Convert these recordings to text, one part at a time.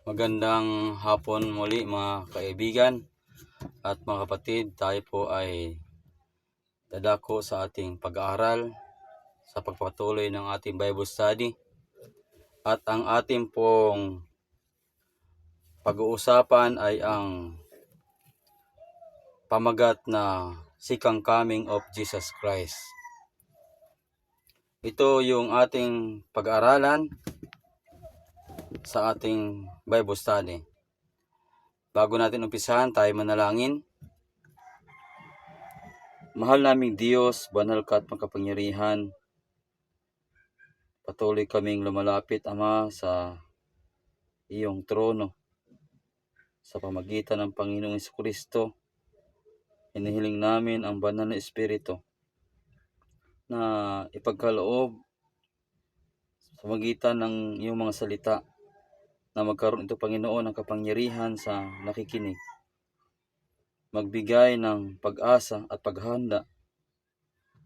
Magandang hapon muli mga kaibigan at mga kapatid. Tayo po ay dadako sa ating pag-aaral sa pagpatuloy ng ating Bible study. At ang ating pong pag-uusapan ay ang pamagat na Second Coming of Jesus Christ. Ito yung ating pag-aaralan sa ating Bible study. Bago natin umpisahan, tayo manalangin. Mahal naming Diyos, banal ka at makapangyarihan, patuloy kaming lumalapit, Ama, sa iyong trono sa pamagitan ng Panginoong Jesucristo. Hinihiling namin ang banal na Espiritu na ipagkaloob sa pamagitan ng iyong mga salita na magkaroon ito, Panginoon, ng kapangyarihan sa nakikinig. Magbigay ng pag-asa at paghanda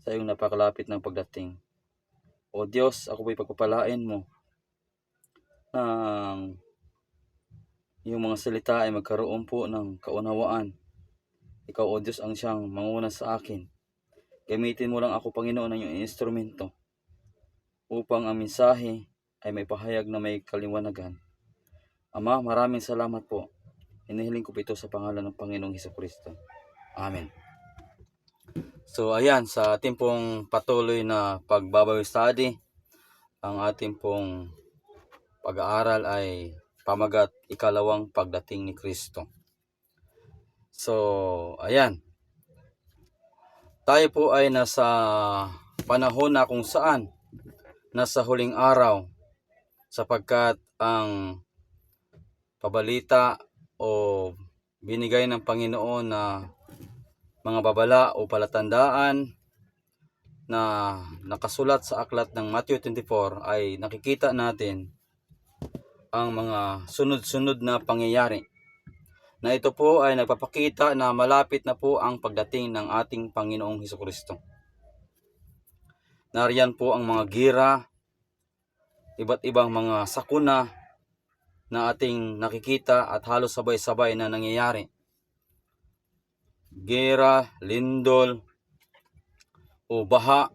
sa iyong napakalapit ng pagdating. O Diyos, ako po'y pagpapalain mo ng iyong mga salita ay magkaroon po ng kaunawaan. Ikaw, O Diyos, ang siyang manguna sa akin. Gamitin mo lang ako, Panginoon, ng iyong instrumento upang ang mensahe ay may pahayag na may kaliwanagan. Ama, maraming salamat po. Hinihiling ko po ito sa pangalan ng Panginoong Jesucristo. Amen. So ayan, sa ating pong patuloy na pag-Bible study, ang ating pong pag-aaral ay pamagat ikalawang pagdating ni Kristo. So ayan, tayo po ay nasa panahon na kung saan nasa huling araw, sapagkat ang pabalita o binigay ng Panginoon na mga babala o palatandaan na nakasulat sa aklat ng Matthew 24 ay nakikita natin ang mga sunod-sunod na pangyayari, na ito po ay nagpapakita na malapit na po ang pagdating ng ating Panginoong Jesucristo. Nariyan po ang mga gira, iba't ibang mga sakuna na ating nakikita at halos sabay-sabay na nangyayari. Gera, lindol, o baha,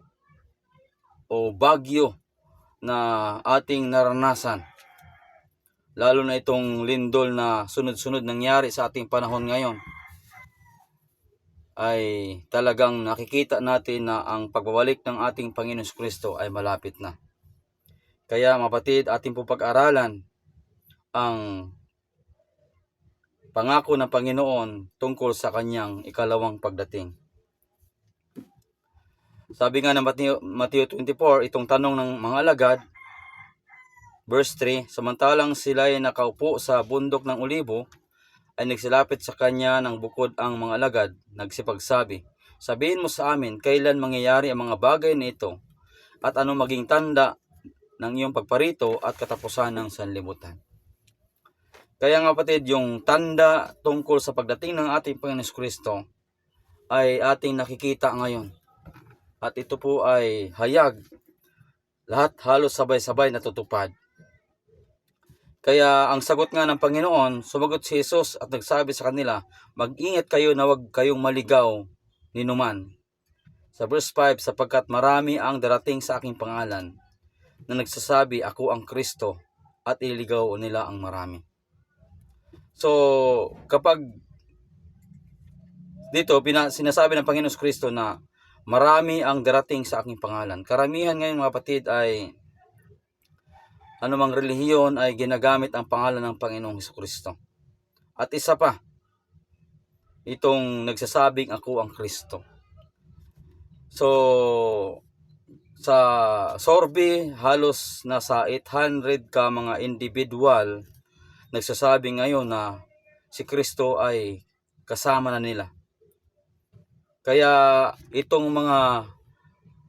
o bagyo na ating naranasan. Lalo na itong lindol na sunod-sunod nangyari sa ating panahon ngayon, ay talagang nakikita natin na ang pagbabalik ng ating Panginoon Kristo ay malapit na. Kaya mapatid, ating po pag-aralan ang pangako ng Panginoon tungkol sa kanyang ikalawang pagdating. Sabi nga ng Matthew 24, itong tanong ng mga alagad, verse 3, samantalang sila ay nakaupo sa bundok ng Olibo, ay nagsilapit sa kanya ng bukod ang mga alagad, nagsipagsabi, sabihin mo sa amin, kailan mangyayari ang mga bagay na ito, at ano maging tanda ng iyong pagparito at katapusan ng sanlibutan. Kaya nga kapatid, yung tanda tungkol sa pagdating ng ating Panginoon Kristo ay ating nakikita ngayon. At ito po ay hayag, lahat halos sabay-sabay natutupad. Kaya ang sagot nga ng Panginoon, sumagot si Jesus at nagsabi sa kanila, mag-ingat kayo na huwag kayong maligaw ni numan. Sa verse 5, sapagkat marami ang darating sa aking pangalan na nagsasabi, ako ang Kristo, at ililigaw nila ang marami. So, kapag dito sinasabi ng Panginoon Kristo na marami ang darating sa aking pangalan. Karamihan ngayon mga kapatid ay anumang relihiyon ay ginagamit ang pangalan ng Panginoong Kristo. At isa pa, itong nagsasabing ako ang Kristo. So, sa Sorbe, halos nasa 800 ka mga individual nagsasabi ngayon na si Kristo ay kasama na nila. Kaya itong mga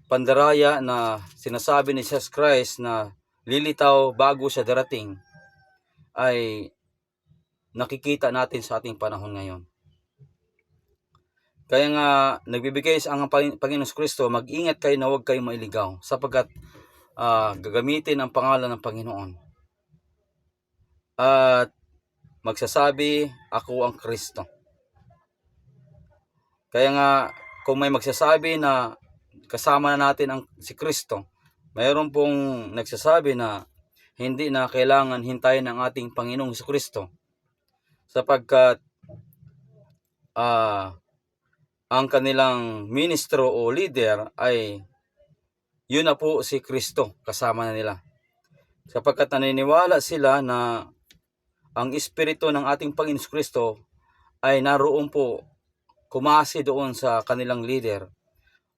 pandaraya na sinasabi ni Jesus Christ na lilitaw bago siya darating ay nakikita natin sa ating panahon ngayon. Kaya nga nagbibigay ang Panginoon Kristo, mag-ingat kayo na huwag kayong mailigaw sapagkat gagamitin ang pangalan ng Panginoon. At magsasabi, ako ang Kristo. Kaya nga, kung may magsasabi na kasama na natin si Kristo, mayroon pong nagsasabi na hindi na kailangan hintayin ang ating Panginoong Kristo sapagkat ang kanilang ministro o leader ay yun na po si Kristo, kasama na nila. Sapagkat naniniwala sila na ang Espiritu ng ating Panginoong Kristo ay naroon po, kumasi doon sa kanilang leader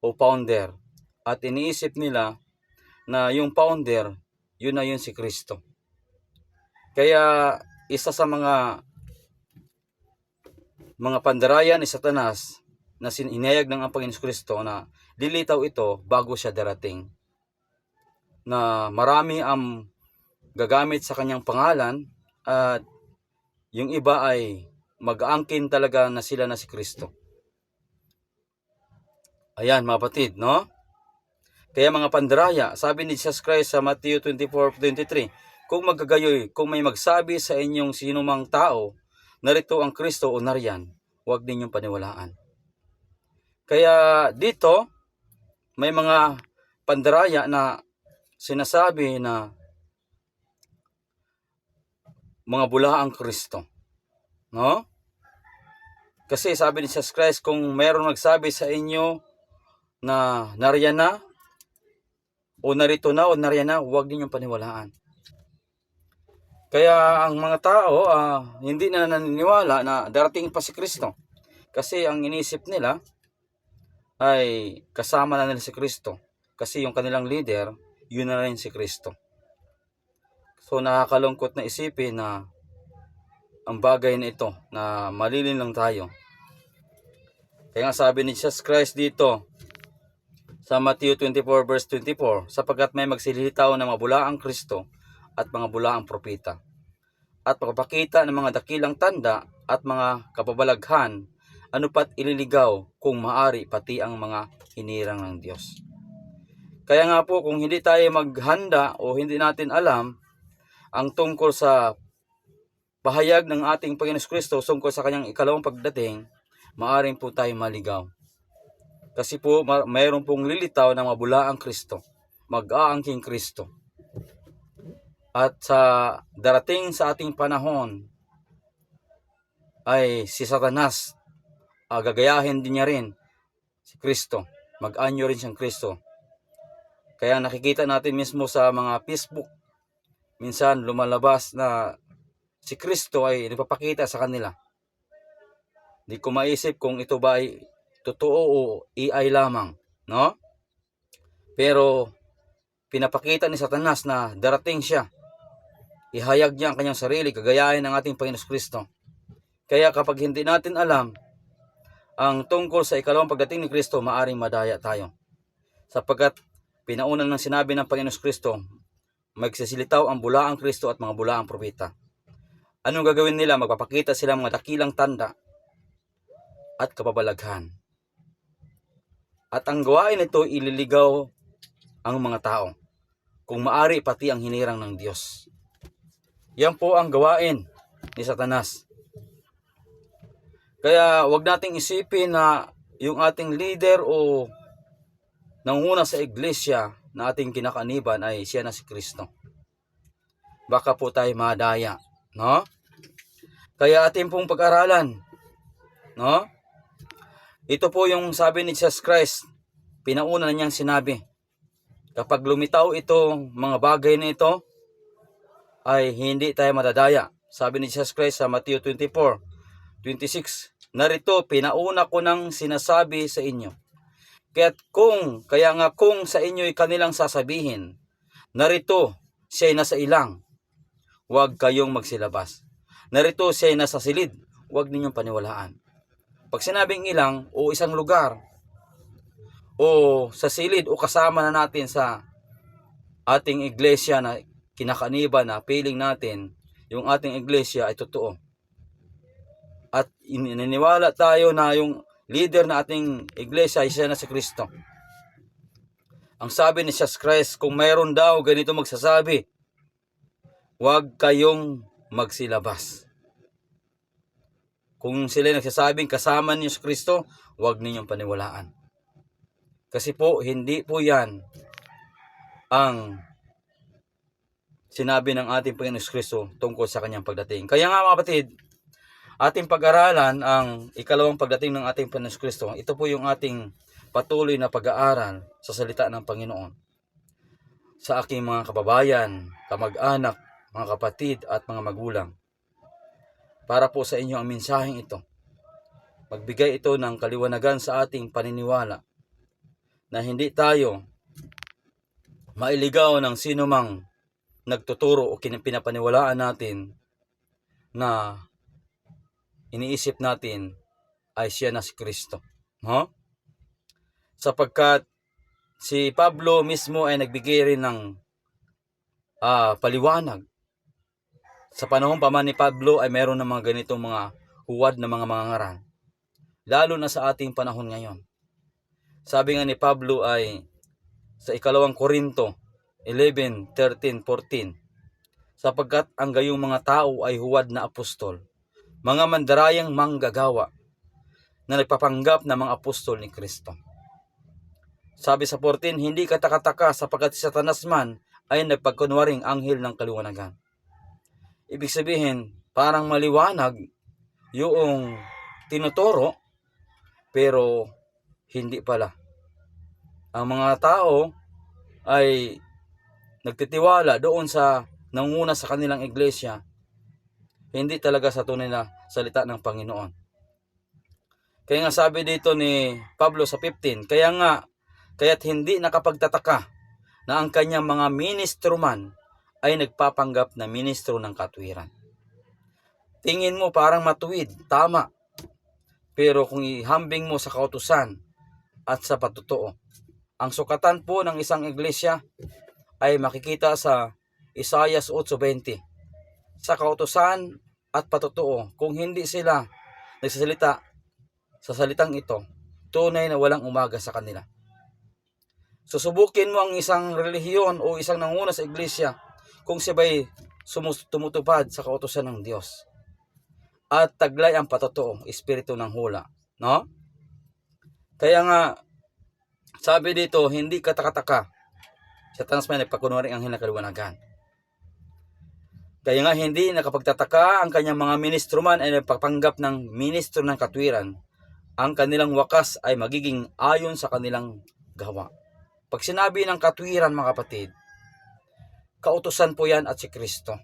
o founder. At iniisip nila na yung founder, yun na yun si Kristo. Kaya isa sa mga pandarayan ni Satanas na hinayag ng Panginoong Kristo na lilitaw ito bago siya darating. Na marami ang gagamit sa kanyang pangalan at yung iba ay mag-aangkin talaga na sila na si Kristo. Ayan mga kapatid, no? Kaya mga pandaraya, sabi ni Jesus Christ sa Matthew 24:23, kung magkagayoy, kung may magsabi sa inyong sinumang tao, narito ang Kristo o nariyan, huwag ninyong paniwalaan. Kaya dito, may mga pandaraya na sinasabi na mga bulaang Kristo. No? Kasi sabi ni Jesus Christ, kung mayroong nagsabi sa inyo na nariyan na, o narito na, o nariyan na, huwag ninyong paniwalaan. Kaya ang mga tao hindi na naniniwala na darating pa si Kristo. Kasi ang inisip nila ay kasama na nila si Kristo. Kasi yung kanilang leader, yun na rin si Kristo. So nakakalungkot na isipin na ang bagay na ito, na malilin lang tayo. Kaya nga sabi ni Jesus Christ dito, sa Matthew 24:24, sapagkat may magsilitaw na mga bulaang Kristo at mga bulaang propeta, at magpapakita ng mga dakilang tanda at mga kababalaghan, ano pat ililigaw kung maari pati ang mga hinirang ng Diyos. Kaya nga po, kung hindi tayo maghanda o hindi natin alam ang tungkol sa pahayag ng ating Panginoon Kristo tungkol sa kanyang ikalawang pagdating, maaring po tayo maligaw. Kasi po, mayroon pong lilitaw ng mga bulaang Kristo, mag-aangking Kristo. At sa darating sa ating panahon, ay si Satanas, gagayahin din niya rin si Kristo. Mag-anyo rin siyang Kristo. Kaya nakikita natin mismo sa mga Facebook, minsan lumalabas na si Kristo ay nagpapakita sa kanila. Di ko maisip kung ito ba ay totoo o AI lamang, no? Pero pinapakita ni Satanas na darating siya. Ihayag niya ang kanyang sarili, kagayahin ng ating Panginoon Kristo. Kaya kapag hindi natin alam ang tungkol sa ikalawang pagdating ni Kristo, maaring madaya tayo. Sapagkat pinaunan ng sinabi ng Panginoon Kristo, magsisilitaw ang bulaang Kristo at mga bulaang propeta. Anong gagawin nila? Magpapakita sila mga dakilang tanda at kababalaghan. At ang gawain nito, ililigaw ang mga tao, kung maari pati ang hinirang ng Diyos. Yan po ang gawain ni Satanas. Kaya wag nating isipin na yung ating leader o nanguna sa iglesia na ating kinakaniban ay siya na si Kristo. Baka po tayo madaya, no? Kaya ating pong pag-aralan, no? Ito po yung sabi ni Jesus Christ, pinauna na niyang sinabi. Kapag lumitaw itong mga bagay na ito, ay hindi tayo madadaya. Sabi ni Jesus Christ sa Matthew 24:26, narito, pinauna ko nang sinasabi sa inyo. Kaya nga kung sa inyo'y kanilang sasabihin, narito, siya'y nasa ilang, huwag kayong magsilabas. Narito, siya'y nasa silid, huwag ninyong paniwalaan. Pag sinabing ilang o isang lugar o sa silid o kasama na natin sa ating iglesia na kinakaniban na piling natin, yung ating iglesia ay totoo. At ininiwala tayo na yung leader na ating iglesia ay siya na si Kristo. Ang sabi ni Jesus Christ, kung mayroon daw ganito magsasabi, huwag kayong magsilabas. Kung sila nagsasabing kasama niyo sa Kristo, huwag ninyong paniwalaan. Kasi po, hindi po yan ang sinabi ng ating Panginoon Kristo tungkol sa kanyang pagdating. Kaya nga mga kapatid, ating pag-aralan ang ikalawang pagdating ng ating Panginoon Kristo. Ito po yung ating patuloy na pag-aaral sa salita ng Panginoon. Sa aking mga kababayan, kamag-anak, mga kapatid at mga magulang. Para po sa inyo ang mensaheng ito. Magbigay ito ng kaliwanagan sa ating paniniwala na hindi tayo mailigaw ng sino mang nagtuturo o pinapaniwalaan natin na iniisip natin ay siya na si Kristo. Sapagkat si Pablo mismo ay nagbigay rin ng paliwanag. Sa panahon pa man ni Pablo ay meron ng mga ganitong mga huwad na mga mangangaral. Lalo na sa ating panahon ngayon. Sabi nga ni Pablo ay sa ikalawang Korinto 11, 13, 14, sapagkat ang gayong mga tao ay huwad na apostol, mga mandarayang manggagawa na nagpapanggap na mga apostol ni Kristo. Sabi sa 14, hindi katakataka sapagkat si Satanas man ay nagpagkunwaring anghel ng kaliwanagan. Ibig sabihin, parang maliwanag yung tinuturo, pero hindi pala. Ang mga tao ay nagtitiwala doon sa nanguna sa kanilang iglesia, hindi talaga sa tunay na salita ng Panginoon. Kaya nga sabi dito ni Pablo sa 15, kaya't hindi nakapagtataka na ang kanyang mga ministro man ay nagpapanggap na ministro ng katwiran. Tingin mo parang matuwid, tama. Pero kung ihambing mo sa kautusan at sa patutuo, ang sukatan po ng isang iglesia ay makikita sa Isaiah 8:20. Sa kautusan at patutuo, kung hindi sila nagsasalita sa salitang ito, tunay na walang umaga sa kanila. Susubukin mo ang isang relihiyon o isang nanguna sa iglesia kung siya ba'y tumutupad sa kautusan ng Diyos. At taglay ang patutuo, espiritu ng hula. No? Kaya nga, sabi dito, hindi katakataka. Satanas man nagpakunwaring anghel ng kaliwanagan. Kaya nga, hindi nakapagtataka ang kanyang mga ministro man ay nagpapanggap ng ministro ng katwiran. Ang kanilang wakas ay magiging ayon sa kanilang gawa. Pag sinabi ng katwiran, mga kapatid, kautusan po yan at si Kristo.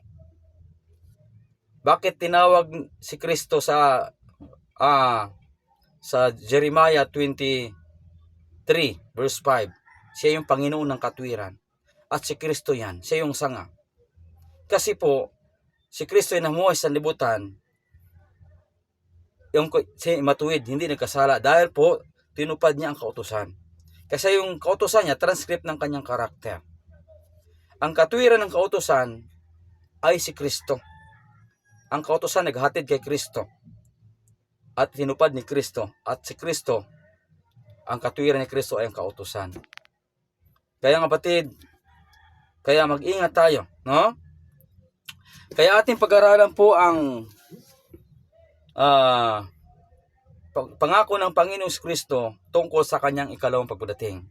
Bakit tinawag si Kristo sa Jeremiah 23 verse 5? Siya yung Panginoon ng katwiran. At si Kristo yan, siya yung sanga. Kasi po, si Kristo ay namuhay sa libutan, yung si matuwid, hindi nagkasala dahil po tinupad niya ang kautusan. Kasi yung kautusan niya, transcript ng kanyang karakter. Ang katwiran ng kautusan ay si Kristo. Ang kautusan naghatid kay Kristo at tinupad ni Kristo. At si Kristo, ang katwiran ni Kristo ay ang kautusan. Kaya nga batid, kaya mag-ingat tayo, no? Kaya ating pag-aralan po ang pangako ng Panginoong Kristo tungkol sa kanyang ikalawang pagdating.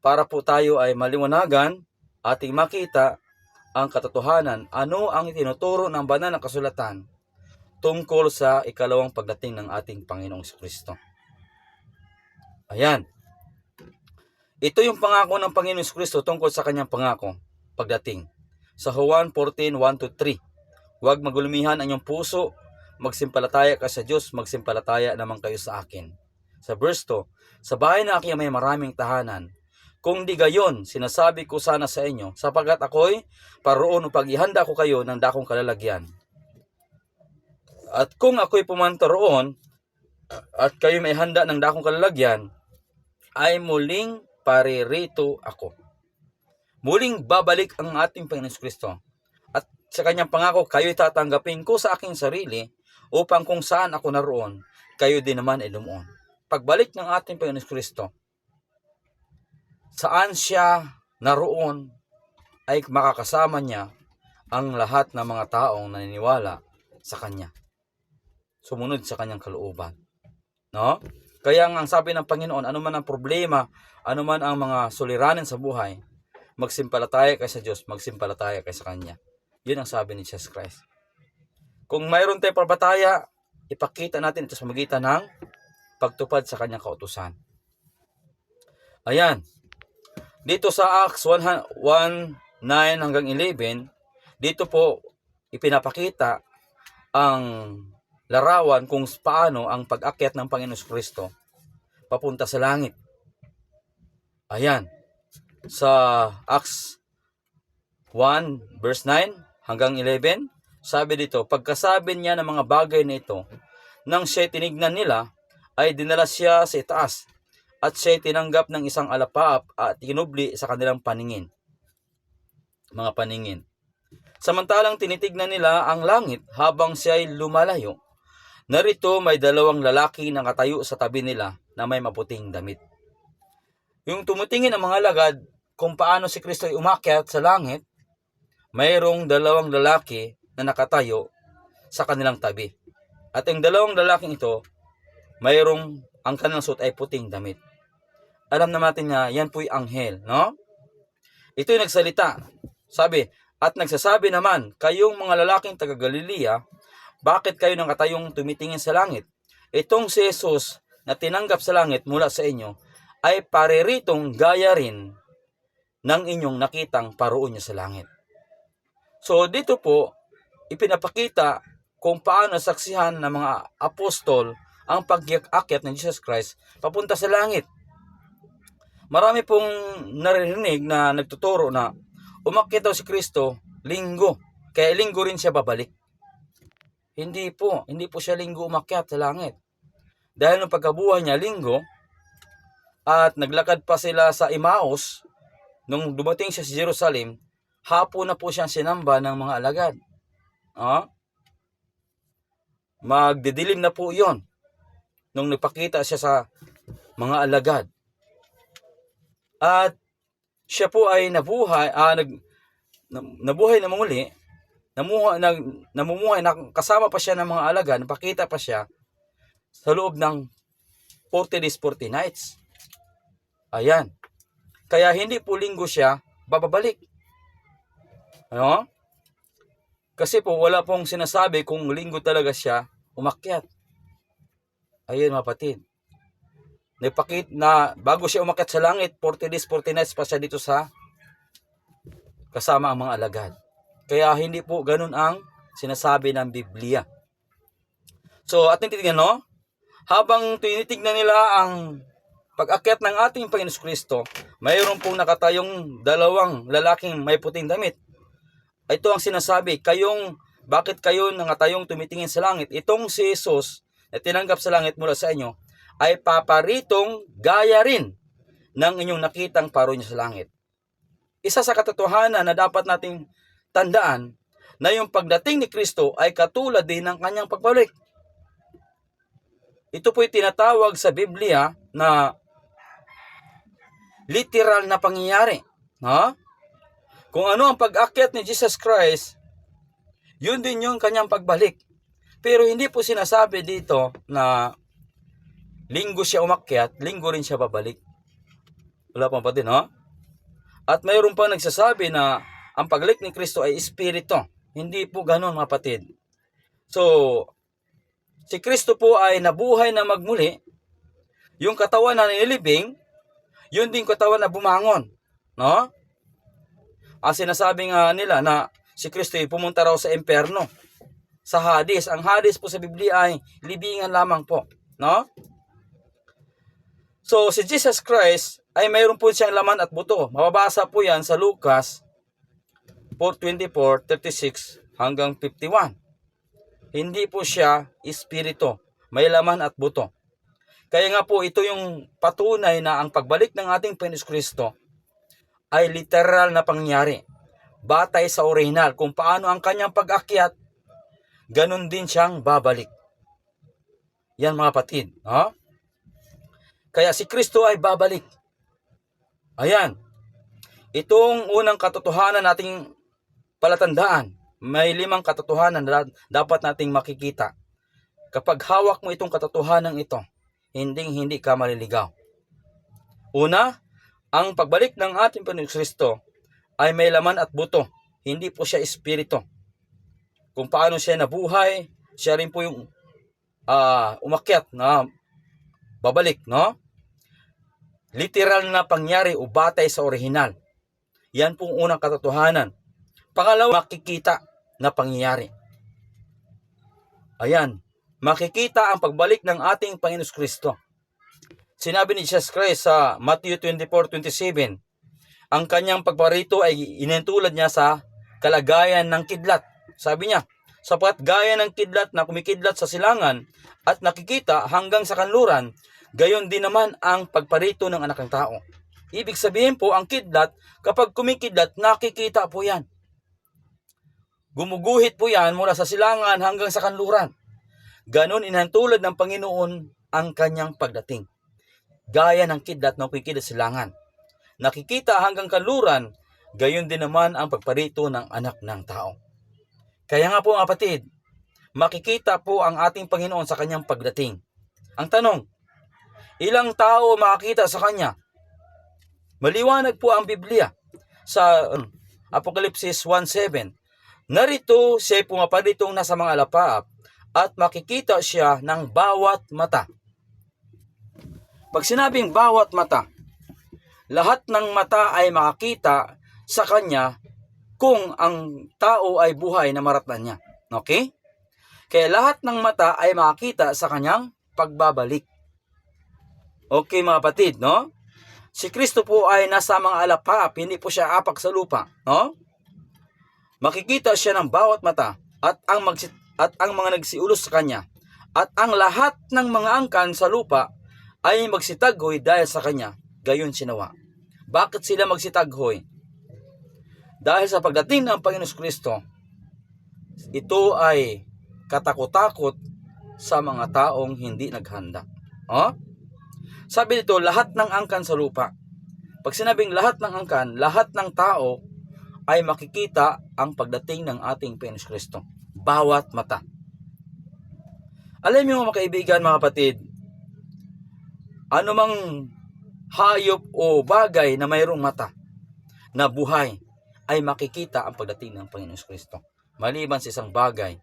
Para po tayo ay maliwanagan, ating makita ang katotohanan, ano ang tinuturo ng banal na kasulatan tungkol sa ikalawang pagdating ng ating Panginoong Kristo. Ayan. Ito yung pangako ng Panginoong Kristo tungkol sa kanyang pangako, pagdating. Sa Juan 14:1-3, huwag magulumihan ang iyong puso, magsimpalataya ka sa Diyos, magsimpalataya naman kayo sa akin. Sa verse 2, sa bahay na aking may maraming tahanan. Kung di gayon, sinasabi ko sana sa inyo, sapagkat ako'y paroon upang ihanda ko kayo ng dakong kalalagyan. At kung ako'y pumunta roon, at kayo may handa ng dakong kalalagyan, ay muling paririto ako. Muling babalik ang ating Panginoon Kristo. At sa kanyang pangako, kayo'y tatanggapin ko sa aking sarili, upang kung saan ako naroon, kayo din naman ay lumuon. Pagbalik ng ating Panginoon Kristo, saan siya naroon ay makakasama niya ang lahat ng mga taong naniniwala sa kanya. sumunod sa kanyang kalooban. No? Kaya nga ang sabi ng Panginoon, ano man ang problema, ano man ang mga suliranin sa buhay, magsimpalataya kay sa Diyos, magsimpalataya kay sa Kanya. Yun ang sabi ni Jesus Christ. Kung mayroon tayong pabataya, ipakita natin ito sa magitan ng pagtupad sa Kanyang kautusan. Ayan. Dito sa Acts 1:9 hanggang 11, dito po ipinapakita ang larawan kung paano ang pag-akyat ng Panginoon Kristo papunta sa langit. Ayan. Sa Acts 1 verse 9 hanggang 11, sabi dito, pagkasabi niya ng mga bagay na ito, nang siya tinignan nila, ay dinala siya sa itaas, at siya tinanggap ng isang alapaap at kinubli sa kanilang paningin. Mga paningin. Samantalang tinitignan nila ang langit habang siya ay lumalayo, narito may dalawang lalaki na nakatayo sa tabi nila na may maputing damit. Yung tumutingin ang mga alagad kung paano si Kristo ay umakyat sa langit, mayroong dalawang lalaki na nakatayo sa kanilang tabi. At yung dalawang lalaking ito, mayroong ang kanilang suot ay puting damit. Alam natin na yan po'y anghel, no? Ito'y nagsalita. Sabi, at nagsasabi naman, kayong mga lalaking taga Galilea, bakit kayo nakatayong tumitingin sa langit? Itong si Jesus na tinanggap sa langit mula sa inyo, ay pariritong gaya rin ng inyong nakitang paroon niya sa langit. So dito po, ipinapakita kung paano saksihan ng mga apostol ang pag-akyat ng Jesus Christ papunta sa langit. Marami pong naririnig na nagtuturo na umakyat daw si Kristo linggo, kaya linggo rin siya babalik. Hindi po siya linggo umakyat sa langit. Dahil nung pagkabuhay niya linggo, at naglakad pa sila sa Emmaus, nung dumating siya sa Jerusalem, hapon na po siyang sinamba ng mga alagad. Magdidilim na po yon nung nagpakita siya sa mga alagad. At siya po ay nabuhay na muli, namumuhay, kasama pa siya ng mga alagad, napakita pa siya sa loob ng 40 days, 40 nights. Ayan. Kaya hindi po linggo siya babalik. Kasi po wala pong sinasabi kung linggo talaga siya umakyat. Ayun mga kapatid. Nagpakita na bago siya umakyat sa langit, 40 days, 40 nights pa siya dito sa kasama ang mga alagad. Kaya hindi po ganun ang sinasabi ng Biblia. So, ating titignan, habang tinitignan nila ang pag-akyat ng ating Panginoon Kristo, mayroon pong nakatayong dalawang lalaking may puting damit. Ito ang sinasabi, bakit kayo nakatayong tumitingin sa langit? Itong si Jesus na tinanggap sa langit mula sa inyo, ay paparitong gaya rin ng inyong nakitang paro niya sa langit. Isa sa katotohanan na dapat nating tandaan, na yung pagdating ni Kristo ay katulad din ng kanyang pagbalik. Ito po'y tinatawag sa Biblia na literal na pangyayari. Kung ano ang pag-akyat ni Jesus Christ, yun din yung kanyang pagbalik. Pero hindi po sinasabi dito na linggo siya umakyat, linggo rin siya babalik. Wala pa din, At mayroon pa nagsasabi na ang pagbalik ni Kristo ay espiritu. Hindi po ganoon, mga kapatid. So, si Kristo po ay nabuhay na magmuli. Yung katawan na nilibing, yun din katawan na bumangon. Ang sinasabi nga nila na si Kristo ay pumunta raw sa impyerno, sa Hades. Ang Hades po sa Biblia ay libingan lamang po. So, si Jesus Christ ay mayroon po siyang laman at buto. Mababasa po yan sa Lucas 4:24-36 hanggang 51. Hindi po siya espiritu. May laman at buto. Kaya nga po ito yung patunay na ang pagbalik ng ating Panginoon Kristo ay literal na pangyari. Batay sa original kung paano ang kanyang pag-akyat, ganun din siyang babalik. Yan mga kapatid. Kaya si Kristo ay babalik. Ayan. Itong unang katotohanan nating palatandaan. May 5 katotohanan na dapat nating makikita. Kapag hawak mo itong katotohanan ito, hindi ka maliligaw. Una, ang pagbalik ng ating Panginoong Kristo ay may laman at buto. Hindi po siya espiritu. Kung paano siya nabuhay, siya rin po yung umakyat na babalik, no? Literal na pangyari o batay sa orihinal. Yan pong unang katotohanan. Pangalawa, makikita na pangyayari. Ayan, makikita ang pagbalik ng ating Panginoon Kristo. Sinabi ni Jesus Christ sa Matthew 24:27, ang kanyang pagparito ay inintulad niya sa kalagayan ng kidlat. Sabi niya, sapagat gaya ng kidlat na kumikidlat sa silangan at nakikita hanggang sa kanluran, gayon din naman ang pagparito ng anak ng tao. Ibig sabihin po, ang kidlat, kapag kumikidlat, nakikita po yan. Gumuguhit po yan mula sa silangan hanggang sa kanluran. Ganon inantulad ng Panginoon ang kanyang pagdating. Gaya ng kidlat na kumikidlat sa silangan. Nakikita hanggang kanluran, gayon din naman ang pagparito ng anak ng tao. Kaya nga po, kapatid, makikita po ang ating Panginoon sa kanyang pagdating. Ang tanong, ilang tao makakita sa kanya? Maliwanag po ang Biblia sa Apokalipsis 1:7. Narito siya pumaparitong nasa mga alapaap at makikita siya ng bawat mata. Pag sinabing bawat mata, lahat ng mata ay makakita sa kanya kung ang tao ay buhay na maratnan niya. Okay? Kaya lahat ng mata ay makakita sa kanyang pagbabalik. Okay mga kapatid, no? Si Kristo po ay nasa mga alapaap, hindi po siya apak sa lupa, no? Makikita siya ng bawat mata at ang mga nagsiulos sa kanya at ang lahat ng mga angkan sa lupa ay magsitaghoy dahil sa kanya, gayon sinawa. Bakit sila magsitaghoy? Dahil sa pagdating ng Panginoon Kristo, ito ay katakot-takot sa mga taong hindi naghanda. Oh? Sabi dito, lahat ng angkan sa lupa. Pag sinabing lahat ng angkan, lahat ng tao ay makikita ang pagdating ng ating Panginoon Kristo. Bawat mata. Alam niyo mga kaibigan, mga kapatid, anumang hayop o bagay na mayroong mata na buhay ay makikita ang pagdating ng Panginoon Kristo. Maliban sa isang bagay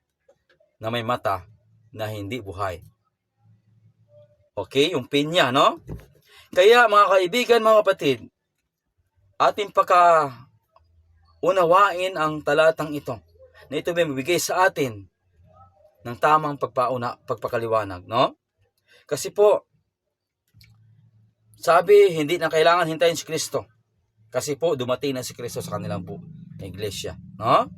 na may mata na hindi buhay. Okay, yung pinya, no? Kaya mga kaibigan, mga kapatid, ating unawain ang talatang ito na ito may mabigay sa atin ng tamang pagpakaliwanag, no? Kasi po, sabi, hindi na kailangan hintayin si Kristo. Kasi po, dumating na si Kristo sa kanilang po na iglesia, no?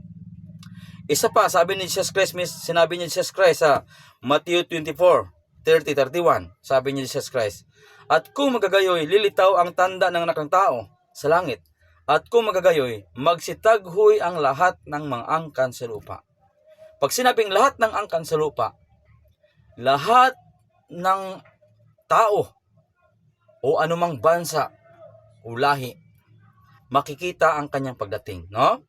Isa pa, sabi ni Jesus Christ, sinabi ni Jesus Christ sa Matthew 24:30-31, sabi ni Jesus Christ, at kung magagayoy, lilitaw ang tanda ng anak ng tao sa langit. At kung magagayoy, magsitaghoy ang lahat ng mga angkan sa lupa. Pag sinabing lahat ng angkan sa lupa, lahat ng tao o anumang bansa o lahi, makikita ang kanyang pagdating, no?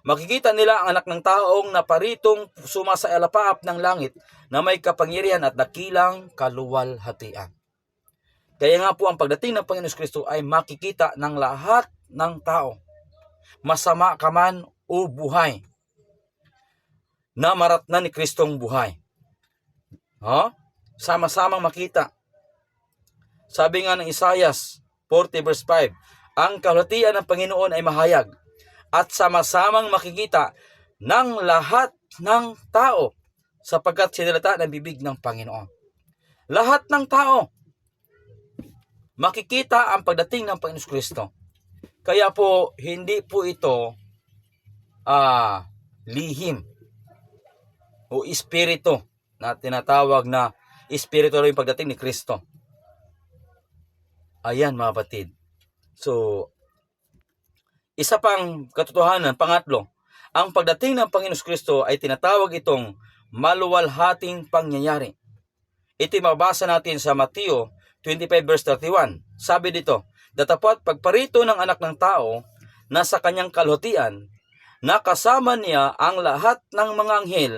Makikita nila ang anak ng taong naparitong sumasa alapaap ng langit na may kapangyarihan at dakilang kaluwalhatian. Kaya nga po ang pagdating ng Panginoon Kristo ay makikita ng lahat ng tao, masama ka man o buhay, na maratnan ni Kristong buhay. Sama-samang makita. Sabi nga ng Isaias 40:5, ang kaluwalhatian ng Panginoon ay mahayag at sama-samang makikita ng lahat ng tao sapagkat sinalita ng bibig ng Panginoon. Lahat ng tao makikita ang pagdating ng Panginoon Kristo. Kaya po, hindi po ito lihim o espiritu na tinatawag na espiritu rin yung pagdating ni Kristo. Ayan mga kapatid. So, isa pang katotohanan, pangatlo, ang pagdating ng Panginoon Kristo ay tinatawag itong maluwalhating pangyayari. Ito'y mabasa natin sa Mateo 25:31. Sabi dito, datapat pagparito ng anak ng tao na sa kanyang kaluwalhatian, na kasama niya ang lahat ng mga anghel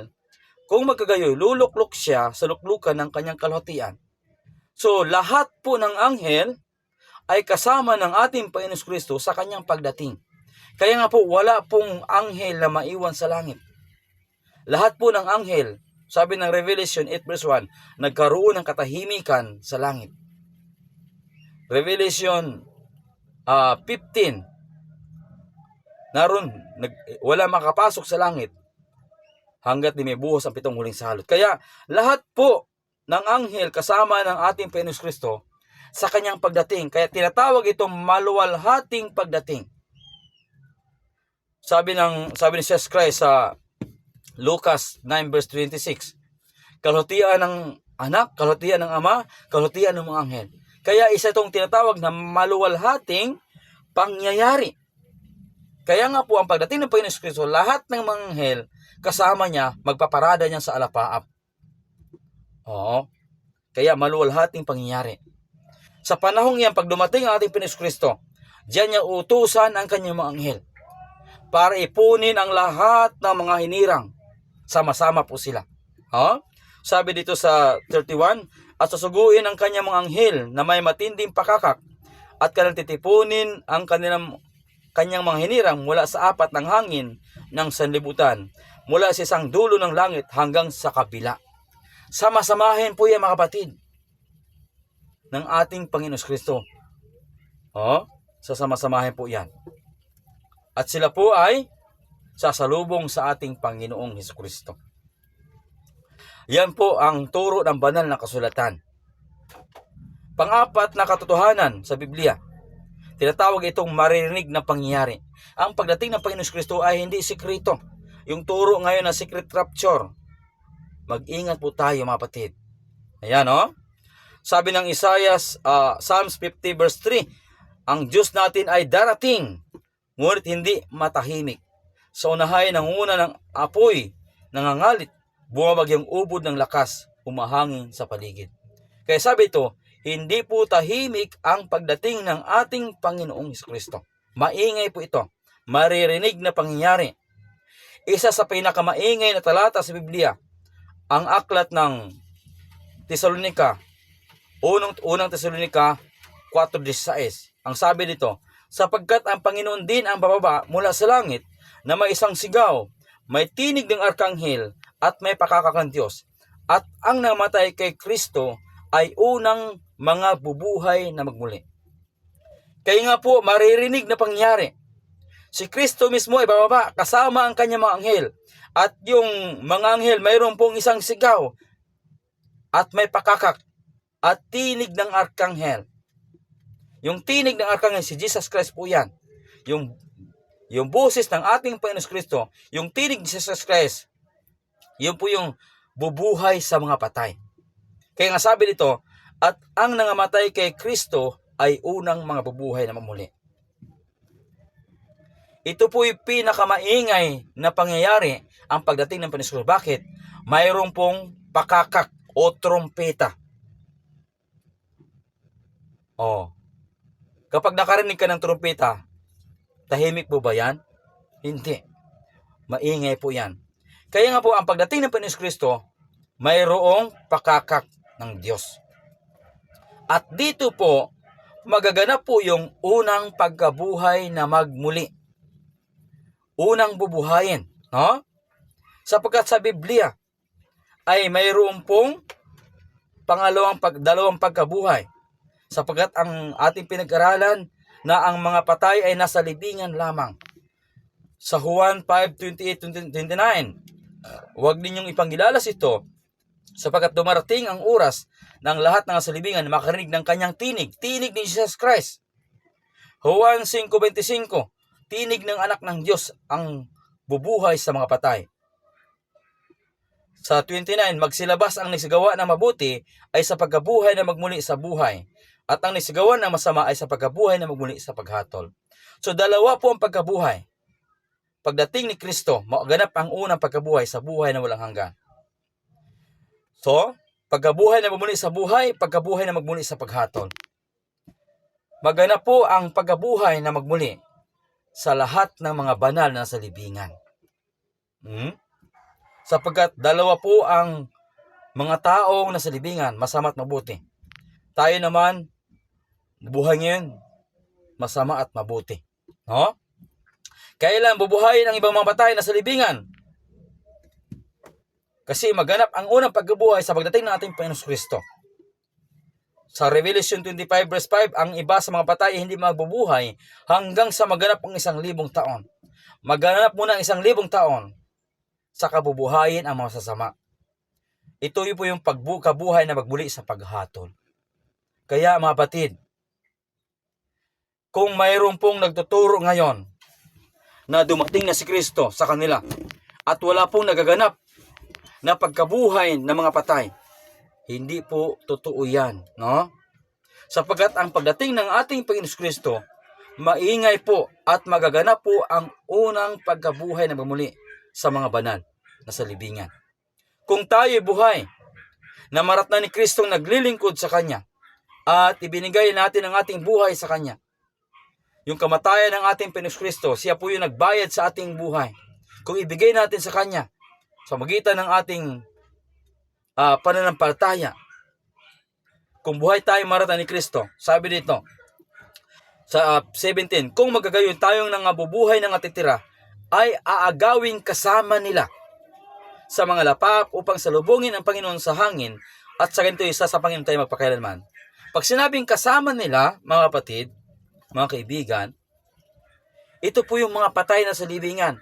Kung magkagayoy, luluklok siya sa luklukan ng kanyang kalwatian. So, lahat po ng anghel ay kasama ng ating Panginoon Kristo sa kanyang pagdating. Kaya nga po, wala pong anghel na maiwan sa langit. Lahat po ng anghel, sabi ng Revelation 8 verse 1, nagkaroon ng katahimikan sa langit. Revelation 15, naroon, wala makapasok sa langit hanggat di may buhos ang 7 huling salot. Kaya lahat po ng anghel kasama ng ating Panginoon Kristo sa kanyang pagdating. Kaya tinatawag itong maluwalhating pagdating. Sabi ni Jesus Christ sa Lucas 9 verse 26, kalhutian ng anak, kalhutian ng ama, kalhutian ng mga anghel. Kaya isa itong tinatawag na maluwalhating pangyayari. Kaya nga po ang pagdating ng Panginoon Kristo, lahat ng mga anghel kasama niya, magpaparada niya sa alapaap. Oo. Kaya maluwalhating pangyayari. Sa panahong yan, pag dumating ang ating Panginoon Kristo, diyan niya utusan ang kanyang mga anghel para ipunin ang lahat ng mga hinirang. Sama-sama po sila. Sabi dito sa 31, at susuguin ang kanyang mga anghel na may matinding pakakak at kanilang titipunin ang kanyang mga hinirang mula sa apat ng hangin ng sanlibutan, mula sa isang dulo ng langit hanggang sa kabila. Sama-samahin po yan mga kapatid ng ating Panginoon Kristo. Sasama-samahin po yan. At sila po ay sasalubong sa ating Panginoong Hesukristo. Yan po ang turo ng banal na kasulatan. Pang-apat na katotohanan sa Biblia, tinatawag itong maririnig na pangyayari. Ang pagdating ng Panginoon Kristo ay hindi sikreto. Yung turo ngayon na secret rapture. Mag-ingat po tayo mga kapatid. Ayan Sabi ng Isaiah, Psalms 50 verse 3, ang Diyos natin ay darating, ngunit hindi matahimik. Sa unahay nanguna ng apoy, nangangalit, bumabagyang ubod ng lakas, humahangin sa paligid. Kaya sabi ito, hindi po tahimik ang pagdating ng ating Panginoong Hesukristo. Maingay po ito. Maririnig na pangyayari. Isa sa pinakamaingay na talata sa Biblia, ang aklat ng Tesalonika, unang Tesalonika 4:16. Ang sabi dito, sapagkat ang Panginoon din ang bababa mula sa langit na may isang sigaw, may tinig ng arkanghel at may pakakakang Diyos. At ang namatay kay Kristo ay unang mga bubuhay na magmuli. Kaya nga po, maririnig na pangyayari. Si Kristo mismo ay bababa kasama ang kanyang mga anghel. At yung mga anghel, mayroon pong isang sigaw at may pakakak at tinig ng arkanghel. Yung tinig ng arkanghel, si Jesus Christ po yan. Yung boses ng ating Panginoon Kristo, yung tinig ni Jesus Christ, yun po yung bubuhay sa mga patay. Kaya nga sabi dito, at ang nangamatay kay Kristo ay unang mga bubuhay na mamuli. Ito po yung pinakamaingay na pangyayari ang pagdating ng Panginoon. Bakit? Mayroon pong pakakak o trompeta. Kapag nakarinig ka ng trompeta, tahimik po ba yan? Hindi. Maingay po yan. Kaya nga po, ang pagdating ng Panginoon Kristo, mayroong pakakak ng Diyos. At dito po, magaganap po yung unang pagkabuhay na magmuli. Unang bubuhayin. Sapagkat sa Biblia, ay mayroon pong dalawang pagkabuhay. Sapagkat ang ating pinag-aralan na ang mga patay ay nasa libingan lamang. Sa Juan 5:28-29, huwag ninyong ipanghilalas ito, sapagkat dumarating ang oras ng lahat ng nasa libingan na makarinig ng kanyang tinig ni Jesus Christ. Juan 5:25, tinig ng anak ng Diyos ang bubuhay sa mga patay. Sa 29, magsilabas ang nagsigawa ng mabuti ay sa pagkabuhay na magmuli sa buhay, at ang nagsigawa ng masama ay sa pagkabuhay na magmuli sa paghatol. So dalawa po ang pagkabuhay. Pagdating ni Kristo, maganap ang unang pagkabuhay sa buhay na walang hanggan. So, pagkabuhay na magmuli sa buhay, pagkabuhay na magmuli sa paghatol. Maganap po ang pagkabuhay na magmuli sa lahat ng mga banal na nasa libingan. Sapagkat dalawa po ang mga taong nasa libingan, masama at mabuti. Tayo naman, buhay ngayon, masama at mabuti. No? Kailan bubuhayin ang ibang mga patay nasa libingan? Kasi maganap ang unang pagkabuhay sa pagdating ng ating Panginoon Kristo. Sa Revelation 25 verse 5, ang iba sa mga patay ay hindi magbubuhay hanggang sa maganap ang 1,000 taon. Maganap muna ang 1,000 taon sa kabubuhayin ang mga sasama. Ito po yung pagkabuhay na magbuli sa paghatol. Kaya mga kapatid, kung mayroon pong nagtuturo ngayon na dumating na si Kristo sa kanila at wala pong nagaganap na pagkabuhay ng mga patay, hindi po totoo yan, no? Sapagkat ang pagdating ng ating Panginoon Kristo, maingay po at magaganap po ang unang pagkabuhay na bumuli sa mga banal na sa libingan. Kung tayo buhay na maratnan ni Kristong naglilingkod sa Kanya at ibinigay natin ang ating buhay sa Kanya, yung kamatayan ng ating Panginoon Kristo, siya po yung nagbayad sa ating buhay. Kung ibigay natin sa Kanya, sa magitan ng ating pananampalataya, kung buhay tayo maratnan ni Kristo, sabi dito, sa 17, kung magagayon tayong nangabubuhay ng atitira, ay aagawing kasama nila sa mga lapap upang salubungin ang Panginoon sa hangin at sa ganito isa sa Panginoon tayo magpakailanman. Pag sinabing kasama nila, mga kapatid, mga kaibigan, ito po yung mga patay na sa libingan.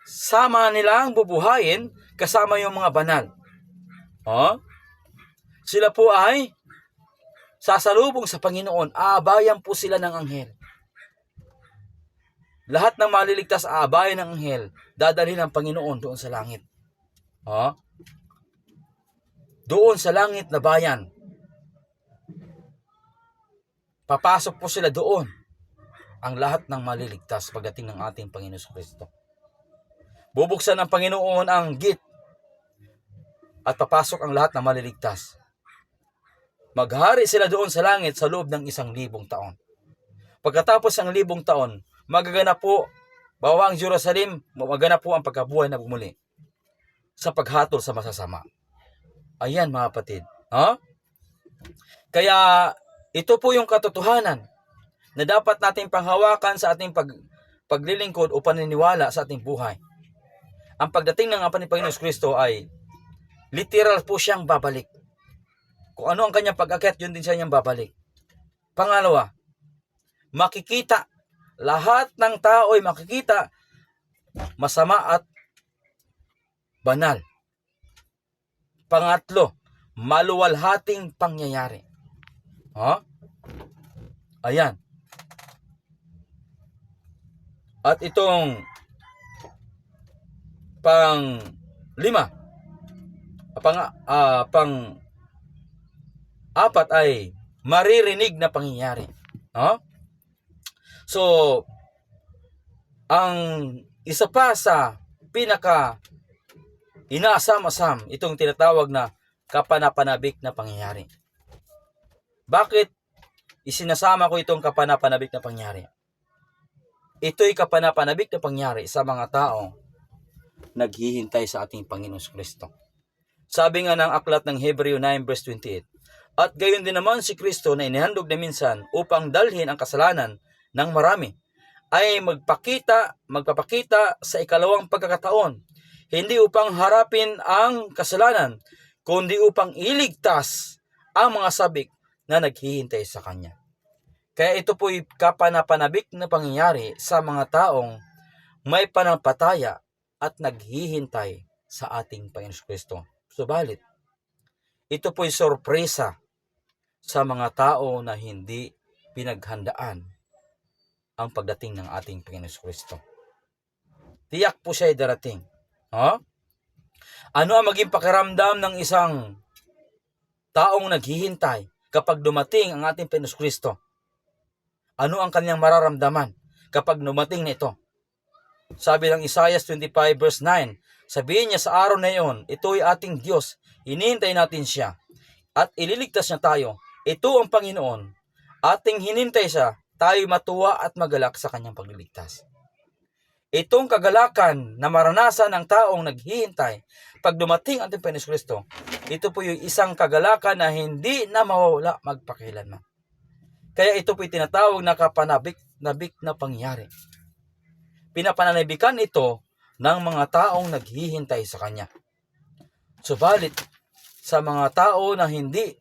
Sama nilang bubuhayin kasama yung mga banal. Sila po ay sasalubong sa Panginoon, aabayan po sila ng anghel. Lahat ng maliligtas aabayan ng anghel, dadalhin ng Panginoon doon sa langit. Doon sa langit na bayan. Papasok po sila doon, ang lahat ng maliligtas pagdating ng ating Panginoon Kristo. Bubuksan ng Panginoon ang gate at papasok ang lahat ng maliligtas. Maghari sila doon sa langit sa loob ng 1,000 taon. Pagkatapos ng 1,000 taon, magaganap po, bawang Jerusalem, magaganap po ang pagkabuhay na bumuli sa paghatol sa masasama. Ayan mga kapatid. Kaya ito po yung katotohanan na dapat nating panghawakan sa ating paglilingkod o paniniwala sa ating buhay. Ang pagdating ng ating Panginoon Kristo ay literal po siyang babalik. Kung ano ang kanyang pag-akyat, yun din siya niyang babalik. Pangalawa, makikita, lahat ng tao ay makikita masama at banal. Pangatlo, maluwalhating pangyayari. Ayan. At itong pang-apat ay maririnig na pangyayari. So, ang isa pa sa pinaka inaasam-asam, itong tinatawag na kapanapanabik na pangyayari. Bakit isinasama ko itong kapanapanabik na pangyayari? Ito'y kapanapanabik na pangyayari sa mga taong naghihintay sa ating Panginoon Kristo. Sabi nga ng aklat ng Hebreo 9 verse 28, at gayon din naman si Kristo na inihandog na minsan upang dalhin ang kasalanan ng marami, ay magpapakita sa ikalawang pagkakataon, hindi upang harapin ang kasalanan, kundi upang iligtas ang mga sabik na naghihintay sa Kanya. Kaya ito po'y kapanapanabik na pangyayari sa mga taong may panampalataya at naghihintay sa ating Panginoon Kristo. Subalit, ito po'y sorpresa sa mga tao na hindi pinaghandaan ang pagdating ng ating Panginoon Kristo. Tiyak po siya ay darating. Ano ang maging pakiramdam ng isang taong naghihintay kapag dumating ang ating Panginoon Kristo? Ano ang kanyang mararamdaman kapag dumating na ito? Sabi ng Isaiah 25 verse 9, sabihin niya sa araw na iyon, ito'y ating Diyos, hinihintay natin siya, at ililigtas niya tayo. Ito ang Panginoon, ating hinintay siya, tayo'y matuwa at magalak sa kanyang pagliligtas. Itong kagalakan na maranasan ng taong naghihintay pag dumating ang ating Panginoong Kristo, ito po yung isang kagalakan na hindi na mawawala magpakailanman. Kaya ito po yung tinatawag na kapanabik na pangyayari. Pinapananabikan ito ng mga taong naghihintay sa Kanya. Subalit, sa mga tao na hindi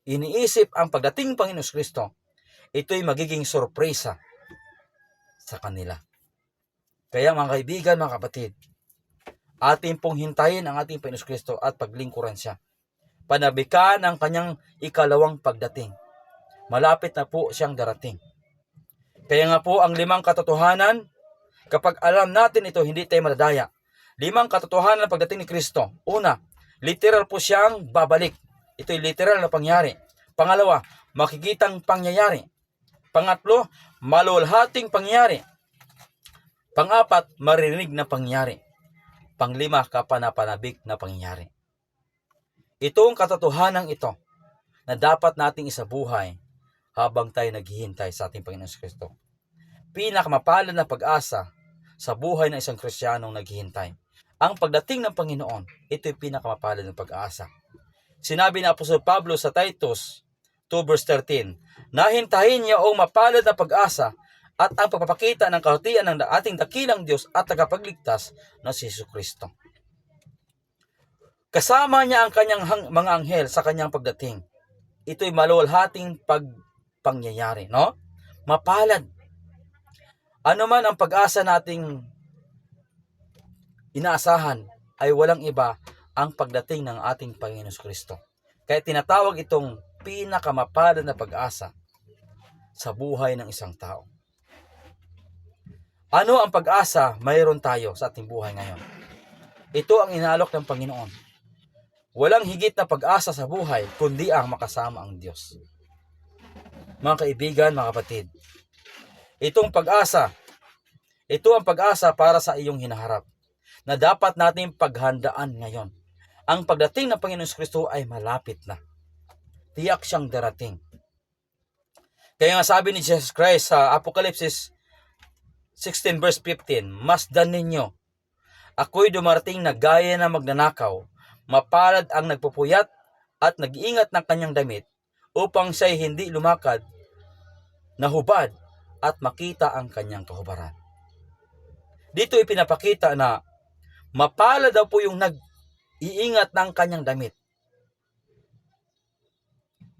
iniisip ang pagdating ng Panginoong Kristo, ito'y magiging sorpresa sa kanila. Kaya mga kaibigan, mga kapatid, atin pong hintayin ang ating Panginoong Kristo at paglingkuran siya. Panabikan ang kanyang ikalawang pagdating. Malapit na po siyang darating. Kaya nga po ang 5 katotohanan, kapag alam natin ito, hindi tayo madadaya. 5 katotohanan ng pagdating ni Kristo. Una, literal po siyang babalik. Ito'y literal na pangyari. Pangalawa, makikitang pangyayari. Pangatlo, malulhating pangyayari. Pang-apat, maririnig na pangyayari. Pang-5, kapanapanabik na pangyayari. Itong katotohanan ito na dapat nating isabuhay habang tayo naghihintay sa ating Panginoon Kristo. Pinakamapalad na pag-asa sa buhay ng isang Kristiyanong naghihintay. Ang pagdating ng Panginoon, ito'y pinakamapalad na pag-asa. Sinabi ni Apostol Pablo sa Titus 2 verse 13, nahintayin niya ang mapalad na pag-asa at ang pagpapakita ng kahutian ng ating dakilang Diyos at tagapagligtas na si Jesucristo. Kasama niya ang kanyang mga anghel sa kanyang pagdating. Ito'y malulhating pangyayari, no? Mapalad. Ano man ang pag-asa nating inaasahan ay walang iba ang pagdating ng ating Panginoon Kristo. Kaya tinatawag itong pinakamapalad na pag-asa sa buhay ng isang tao. Ano ang pag-asa mayroon tayo sa ating buhay ngayon? Ito ang inaalok ng Panginoon. Walang higit na pag-asa sa buhay kundi ang makasama ang Diyos. Mga kaibigan, mga kapatid, itong pag-asa, ito ang pag-asa para sa iyong hinaharap na dapat natin paghandaan ngayon. Ang pagdating ng Panginoon Kristo ay malapit na. Tiyak siyang darating. Kaya nga sabi ni Jesus Christ sa Apokalipsis 16 verse 15, masdan ninyo, ako'y dumarating na gaya na magnanakaw, mapalad ang nagpupuyat at nag-iingat ng kanyang damit upang siya'y hindi lumakad, nahubad at makita ang kanyang kahubaran. Dito ipinapakita na mapalad daw po yung nag-iingat ng kanyang damit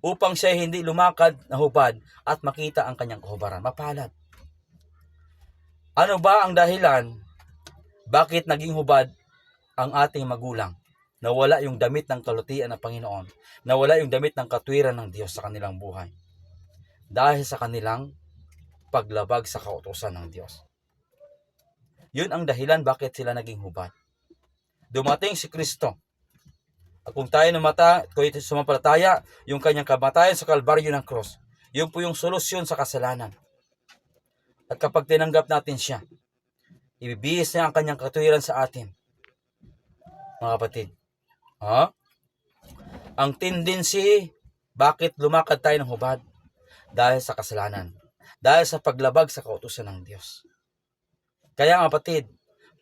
upang siya'y hindi lumakad, nahubad at makita ang kanyang kahubaran. Mapalad. Ano ba ang dahilan bakit naging hubad ang ating magulang? Nawala yung damit ng kalutian ng Panginoon. Nawala yung damit ng katwiran ng Diyos sa kanilang buhay. Dahil sa kanilang paglabag sa kautusan ng Diyos. Yun ang dahilan bakit sila naging hubad. Dumating si Kristo. At kung tayo sumampalataya, yung kanyang kamatayan sa Kalbaryo ng Cross, yun po yung solusyon sa kasalanan. At kapag tinanggap natin siya, ibibihis niya ang kanyang katwiran sa atin. Mga kapatid, ang tendency, bakit lumakad tayo ng hubad? Dahil sa kasalanan. Dahil sa paglabag sa kautusan ng Diyos. Kaya mga kapatid,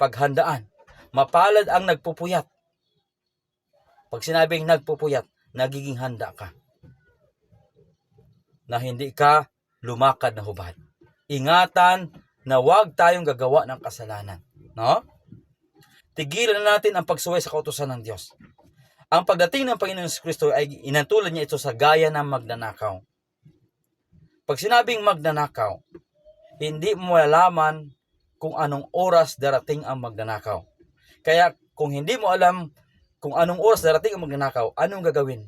paghandaan, mapalad ang nagpupuyat. Pag sinabing nagpupuyat, nagiging handa ka. Na hindi ka lumakad na hubad. Ingatan na huwag tayong gagawa ng kasalanan. No? Tigilan na natin ang pagsuway sa kautusan ng Diyos. Ang pagdating ng Panginoon Kristo ay inatulad niya ito sa gaya ng magnanakaw. Pag sinabing magnanakaw, hindi mo malalaman kung anong oras darating ang magnanakaw. Kaya kung hindi mo alam kung anong oras darating ang magnanakaw, anong gagawin?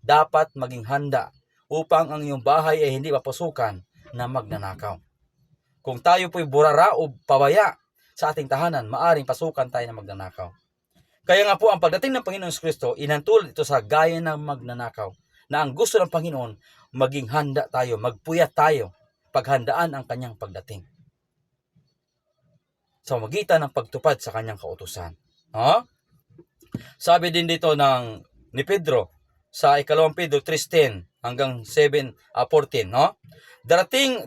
Dapat maging handa upang ang iyong bahay ay hindi mapasukan na magnanakaw. Kung tayo po'y burara o pabaya sa ating tahanan, maaring pasukan tayo na magnanakaw. Kaya nga po ang pagdating ng Panginoon Kristo, inantulad ito sa gaya ng magnanakaw, na ang gusto ng Panginoon, maging handa tayo, magpuyat tayo, paghandaan ang kanyang pagdating. Sa magitan ng pagtupad sa kanyang kautusan. Sabi din dito ni Pedro, sa 2 Pedro 3:10 hanggang 7:14,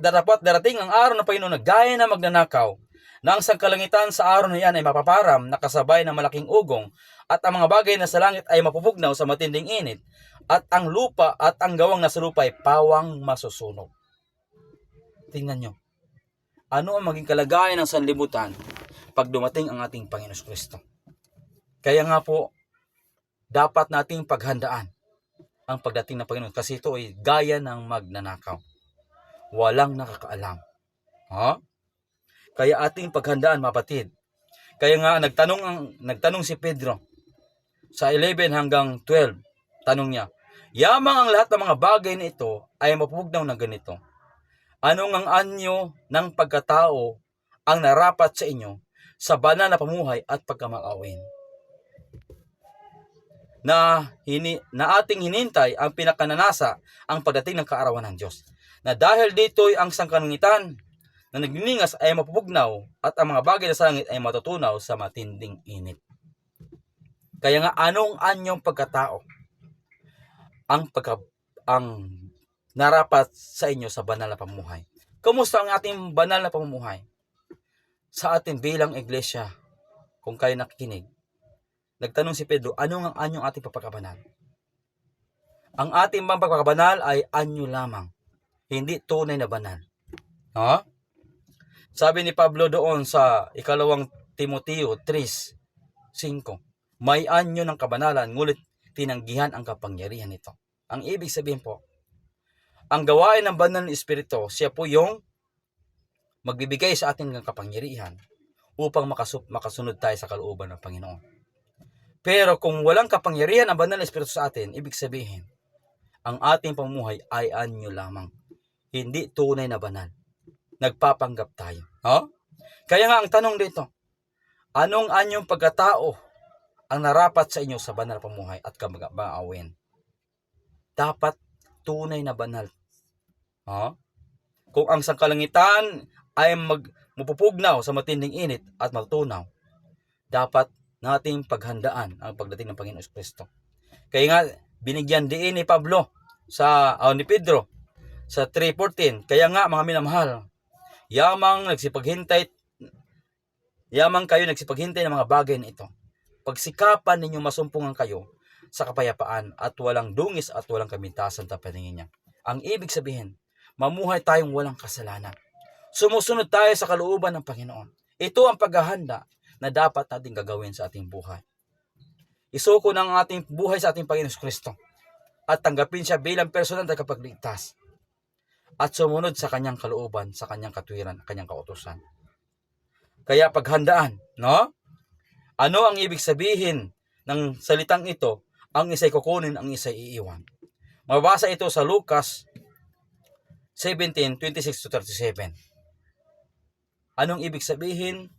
dapat darating ang araw ng Panginoon na gaya na magnanakaw, Na ang sangkalangitan sa araw na iyan ay mapaparam na kasabay ng malaking ugong, at ang mga bagay na sa langit ay mapupugnaw sa matinding init, at ang lupa at ang gawang nasa lupa ay pawang masusunog. Tingnan nyo, ano ang maging kalagayan ng sanlibutan pag dumating ang ating Panginoon Kristo. Kaya nga po, dapat nating paghandaan ang pagdating ng Panginoon, kasi ito ay gaya ng magnanakaw. Walang nakakaalam. Kaya ating paghandaan, mapatid. Kaya nga nagtanong si Pedro sa 11 hanggang 12. Tanong niya, yamang ang lahat ng mga bagay na ito ay mapupugnaw ng ganito. Anong ang anyo ng pagkatao ang narapat sa inyo sa banal na pamuhay at pagkamaawin? Na ating hinintay ang pinakananasa ang pagdating ng kaarawan ng Diyos. Na dahil dito'y ang sangkalangitan na nagniningas ay mapupugnaw, at ang mga bagay na sa langit ay matutunaw sa matinding init. Kaya nga, anong anyong pagkatao ang narapat sa inyo sa banal na pamumuhay? Kumusta ang ating banal na pamumuhay? Sa ating bilang iglesia, kung kayo nakikinig, nagtanong si Pedro, anong ang anyong ating pagkakabanal? Ang ating bang pagkakabanal ay anyo lamang, hindi tunay na banal. Sabi ni Pablo doon sa 2 Timoteo 3:5, may anyo ng kabanalan, ngulit tinanggihan ang kapangyarihan nito. Ang ibig sabihin po, ang gawain ng banal na Espiritu, siya po yung magbibigay sa atin ng kapangyarihan upang makasunod tayo sa kalooban ng Panginoon. Pero kung walang kapangyarihan ang banal na Espiritu sa atin, ibig sabihin, ang ating pamumuhay ay anyo lamang, hindi tunay na banal. Nagpapanggap tayo. Kaya nga ang tanong dito, anong anyong pagkatao ang narapat sa inyo sa banal na pamuhay at kamaawin? Dapat tunay na banal. Kung ang sangkalangitan ay mapupugnaw sa matinding init at matutunaw, dapat nating paghandaan ang pagdating ng Panginoon Kristo. Kaya nga, binigyan din ni Pedro sa 3:14, kaya nga mga minamahal, yamang kayo nagsipaghintay ng mga bagay na ito. Pagsikapan ninyo masumpungan kayo sa kapayapaan at walang dungis at walang kamintasan sa paningin niya. Ang ibig sabihin, mamuhay tayong walang kasalanan. Sumusunod tayo sa kalooban ng Panginoon. Ito ang paghahanda na dapat natin gagawin sa ating buhay. Isuko ng ating buhay sa ating Panginoon Kristo at tanggapin siya bilang personal na kapagligtas at sumunod sa kanyang kalooban, sa kanyang katwiran, kanyang kautusan. Kaya paghandaan, Ano ang ibig sabihin ng salitang ito? Ang isa'y kukunin, ang isa'y iiwan. Mababasa ito sa Lucas 17:26-37. Anong ibig sabihin?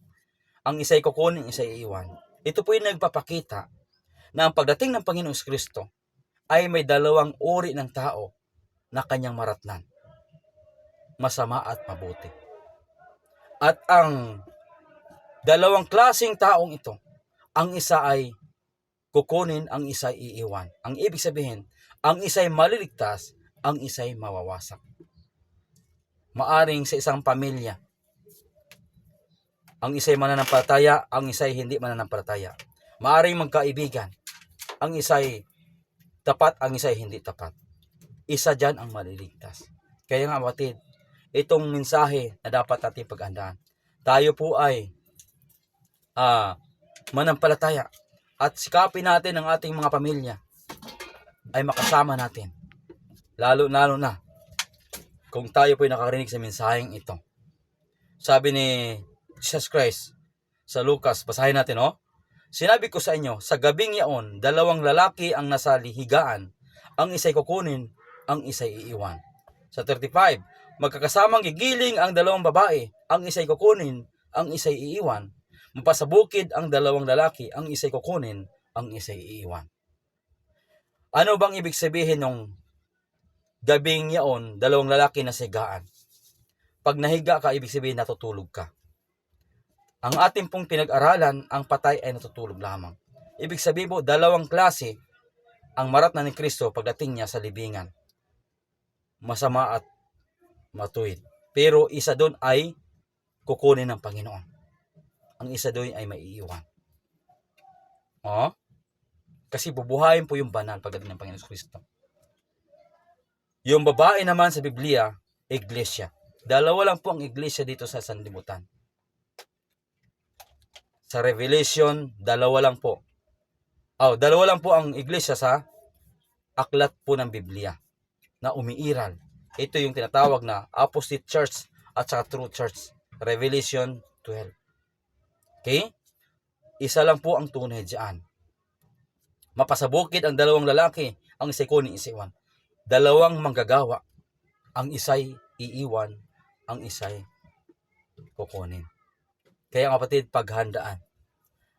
Ang isa'y kukunin, ang isa'y iiwan. Ito po yung nagpapakita na ang pagdating ng Panginoong Kristo ay may dalawang uri ng tao na kanyang maratnan. Masama at mabuti. At ang dalawang klaseng taong ito, ang isa ay kukunin, ang isa ay iiwan. Ang ibig sabihin, ang isa ay maliligtas, ang isa ay mawawasak. Maaring sa isang pamilya, ang isa ay mananampalataya, ang isa ay hindi mananampalataya. Maaring magkaibigan, ang isa ay tapat, ang isa ay hindi tapat. Isa dyan ang maliligtas. Kaya nga kapatid, itong mensahe na dapat natin paghandaan. Tayo po ay manampalataya at sikapin natin ang ating mga pamilya ay makasama natin. Lalo na kung tayo po ay nakarinig sa mensaheng ito. Sabi ni Jesus Christ sa Lucas, basahin natin, Sinabi ko sa inyo, sa gabing yaon, dalawang lalaki ang nasa lihigaan, ang isa'y kukunin, ang isa'y iiwan. Sa 35, magkakasamang gigiling ang dalawang babae, ang isa'y kukunin, ang isa'y iiwan. Mapasabukid ang dalawang lalaki, ang isa'y kukunin, ang isa'y iiwan. Ano bang ibig sabihin ng gabing yaon, dalawang lalaki na sigaan? Pag nahiga ka, ibig sabihin natutulog ka. Ang ating pong pinag-aralan, ang patay ay natutulog lamang. Ibig sabihin po, dalawang klase ang maratnan ni Kristo pagdating niya sa libingan. Masama at matuwid. Pero isa doon ay kukunin ng Panginoon. ang isa doon ay maiiwan. Kasi bubuhayin po yung banal pagdating ng Panginoon Kristo. Yung babae naman sa Biblia, iglesia. Dalawa lang po ang iglesia dito sa sanlibutan. Sa Revelation, dalawa lang po. Dalawa lang po ang iglesia sa aklat po ng Biblia na umiiral. Ito yung tinatawag na Apostate Church at saka True Church. Revelation 12. Okay? Isa lang po ang tunay diyan. Mapasabukid ang dalawang lalaki, ang isa'y kunin, isa'y iwan. Dalawang manggagawa, ang isa'y iiwan, ang isa'y kukunin. Kaya kapatid, paghandaan.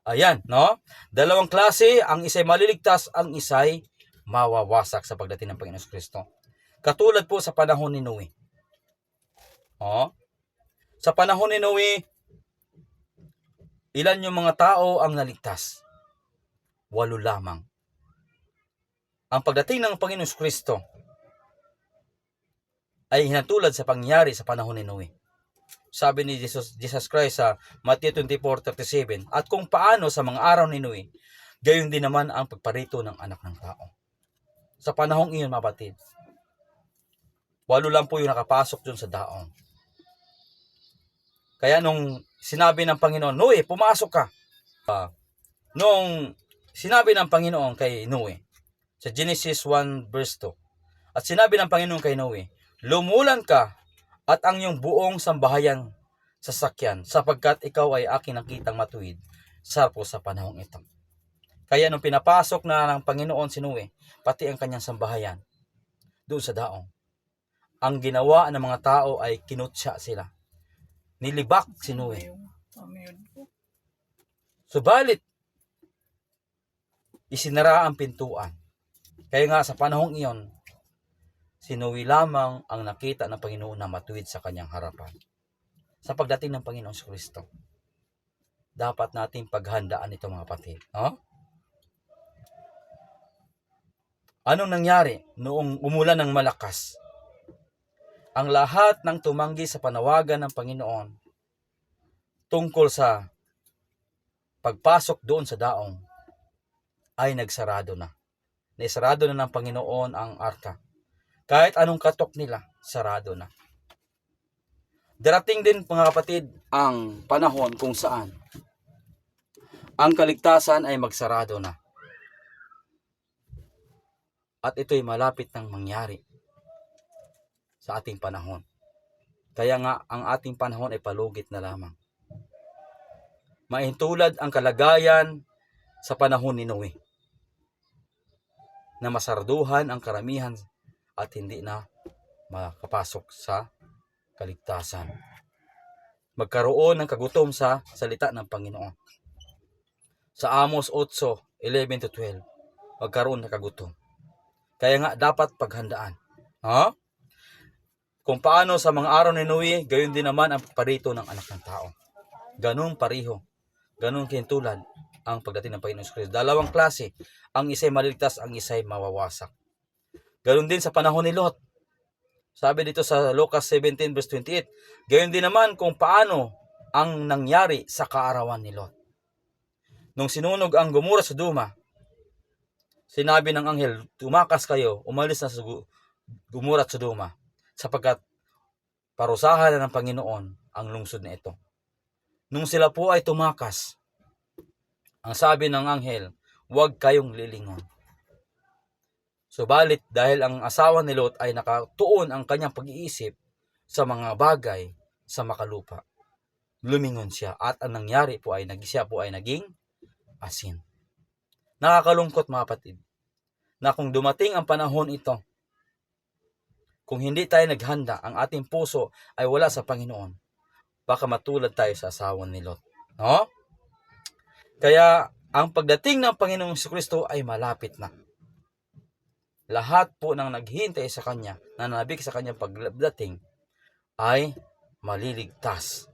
Ayan, no? Dalawang klase, ang isa'y maliligtas, ang isa'y mawawasak sa pagdating ng Panginoon Kristo. Katulad po sa panahon ni Noe. Sa panahon ni Noe, ilan yung mga tao ang naligtas? 8 lamang. Ang pagdating ng Panginoon Kristo ay hinatulad sa pangyari sa panahon ni Noe. Sabi ni Jesus Christ sa Matthew 24:37, at kung paano sa mga araw ni Noe, gayon din naman ang pagparito ng anak ng tao. Sa panahong iyon, mga kapatid, 8 lang po yung nakapasok dun sa daong. Kaya nung sinabi ng Panginoon, Noe, pumasok ka. Nung sinabi ng Panginoon kay Noe, sa Genesis 1 verse 2, at sinabi ng Panginoon kay Noe, lumulan ka at ang iyong buong sambahayan sasakyan, sapagkat ikaw ay aking nakitang matuwid sa panahong ito. Kaya nung pinapasok na ng Panginoon si Noe, pati ang kanyang sambahayan, doon sa daong, ang ginawa ng mga tao ay kinutsa sila. Nilibak si Noe. Subalit, isinara ang pintuan. Kaya nga sa panahong iyon, si Noe lamang ang nakita ng Panginoon na matuwid sa kanyang harapan. Sa pagdating ng Panginoon Kristo, dapat nating paghandaan ito, mga kapatid. Anong nangyari noong umulan ng malakas? Ang lahat ng tumanggi sa panawagan ng Panginoon tungkol sa pagpasok doon sa daong ay nagsarado na. Naisarado na ng Panginoon ang arka. Kahit anong katok nila, sarado na. Darating din, mga kapatid, ang panahon kung saan ang kaligtasan ay magsarado na. At ito'y malapit nang mangyari sa ating panahon. Kaya nga, ang ating panahon ay palugit na lamang. Mahintulad ang kalagayan sa panahon ni Noe, na masarduhan ang karamihan at hindi na makapasok sa kaligtasan. Magkaroon ng kagutom sa salita ng Panginoon. Sa Amos 8:11-12, magkaroon ng kagutom. Kaya nga dapat paghandaan. Kung paano sa mga araw ni Noe, gayon din naman ang parito ng anak ng tao. Ganun pariho, ganun kintulad ang pagdating ng Panginoon Kristo. Dalawang klase, ang isa'y maliligtas, ang isa'y mawawasak. Ganun din sa panahon ni Lot. Sabi dito sa Lucas 17:28, gayon din naman kung paano ang nangyari sa kaarawan ni Lot. Nung sinunog ang Gomora sa Sodoma, sinabi ng anghel, tumakas kayo, umalis na sa Gomora at Sodoma, sapagkat parusahan na ng Panginoon ang lungsod na ito. Nung sila po ay tumakas, ang sabi ng anghel, huwag kayong lilingon. Subalit dahil ang asawa ni Lot ay nakatuon ang kanyang pag-iisip sa mga bagay sa makalupa, lumingon siya at ang nangyari po ay siya po ay naging asin. Nakakalungkot, mga kapatid, na kung dumating ang panahon ito, kung hindi tayo naghanda, ang ating puso ay wala sa Panginoon, baka matulad tayo sa asawa ni Lot. Kaya ang pagdating ng Panginoong Kristo ay malapit na. Lahat po ng naghihintay sa Kanya, nananabik sa Kanyang pagdating, ay maliligtas.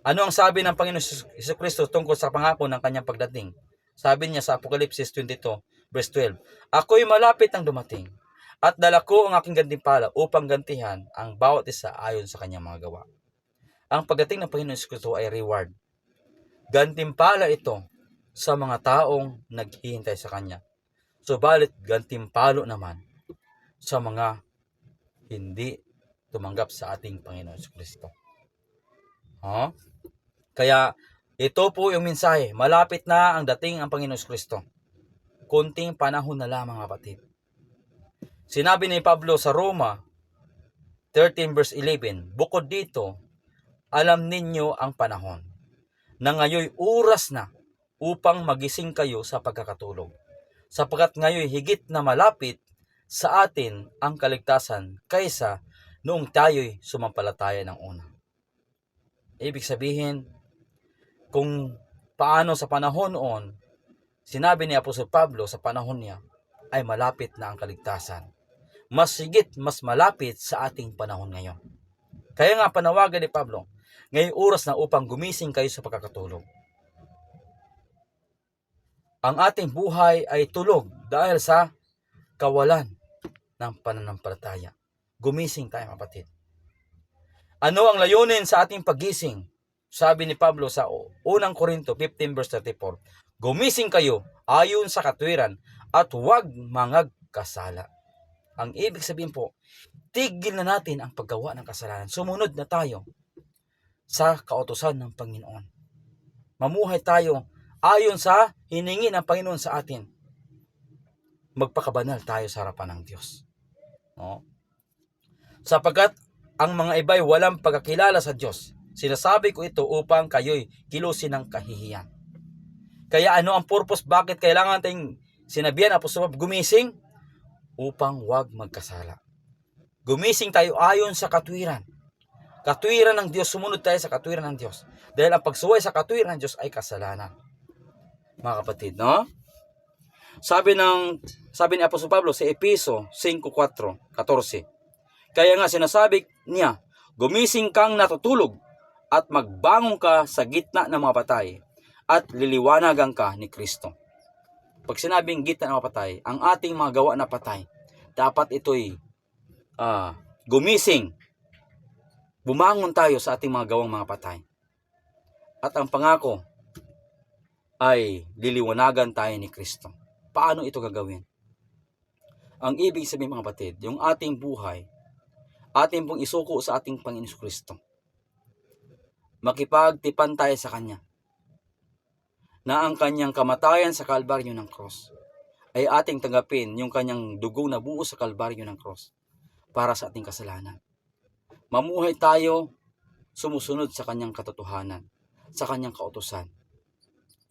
Ano ang sabi ng Panginoong Kristo tungkol sa pangako ng Kanyang pagdating? Sabi niya sa Apokalipsis 22:12, ako'y malapit nang dumating, at dala ko ang aking gantimpala upang gantihan ang bawat isa ayon sa kanyang mga gawa. Ang pagdating ng Panginoon Kristo ay reward. Gantimpala ito sa mga taong naghihintay sa Kanya. Subalit gantimpalo naman sa mga hindi tumanggap sa ating Panginoon Kristo. Kaya ito po yung mensahe. Malapit na ang dating ang Panginoon Kristo. Kunting panahon na lang, mga kapatid. Sinabi ni Pablo sa Roma 13 verse 11, bukod dito, alam ninyo ang panahon na ngayoy oras na upang magising kayo sa pagkakatulog. Sapagkat ngayoy higit na malapit sa atin ang kaligtasan kaysa noong tayo'y sumampalataya ng una. Ibig sabihin, kung paano sa panahon noon, sinabi ni Apostol Pablo sa panahon niya, ay malapit na ang kaligtasan. Mas higit, mas malapit sa ating panahon ngayon. Kaya nga panawagan ni Pablo, ngayong oras na upang gumising kayo sa pagkakatulog. Ang ating buhay ay tulog dahil sa kawalan ng pananampalataya. Gumising tayo, kapatid. Ano ang layunin sa ating pagising? Sabi ni Pablo sa 1 Corinto 15 verse 34, gumising kayo ayon sa katwiran at huwag mangagkasala. Ang ibig sabihin po, tigil na natin ang paggawa ng kasalanan. Sumunod na tayo sa kautusan ng Panginoon. Mamuhay tayo ayon sa hiningi ng Panginoon sa atin. Magpakabanal tayo sa harapan ng Diyos. Sapagkat ang mga iba'y walang pagkakilala sa Diyos. Sinasabi ko ito upang kayo'y kilusin ng kahihiyan. Kaya ano ang purpose? Bakit kailangan tayong sinabihan Apostol gumising? Upang huwag magkasala. Gumising tayo ayon sa katwiran. Katwiran ng Diyos, sumunod tayo sa katwiran ng Diyos. Dahil ang pagsuway sa katwiran ng Diyos ay kasalanan. Mga kapatid, no? Sabi ni Apostol Pablo sa Efeso 5:14. Kaya nga sinasabi niya, gumising kang natutulog at magbangon ka sa gitna ng mga patay at liliwanagan ka ni Kristo. Pag sinabing gitna ng mga patay, ang ating mga gawa na patay, dapat ito'y gumising. Bumangon tayo sa ating mga gawang mga patay. At ang pangako ay liliwanagan tayo ni Kristo. Paano ito gagawin? Ang ibig sabihin, mga kapatid, yung ating buhay, ating pong isuko sa ating Panginoon Kristo. Makipagtipan tayo sa Kanya. Na ang Kanyang kamatayan sa Kalbaryo ng Cross ay ating tanggapin yung Kanyang dugong na buo sa Kalbaryo ng Cross para sa ating kasalanan. Mamuhay tayo sumusunod sa Kanyang katotohanan, sa Kanyang kautusan.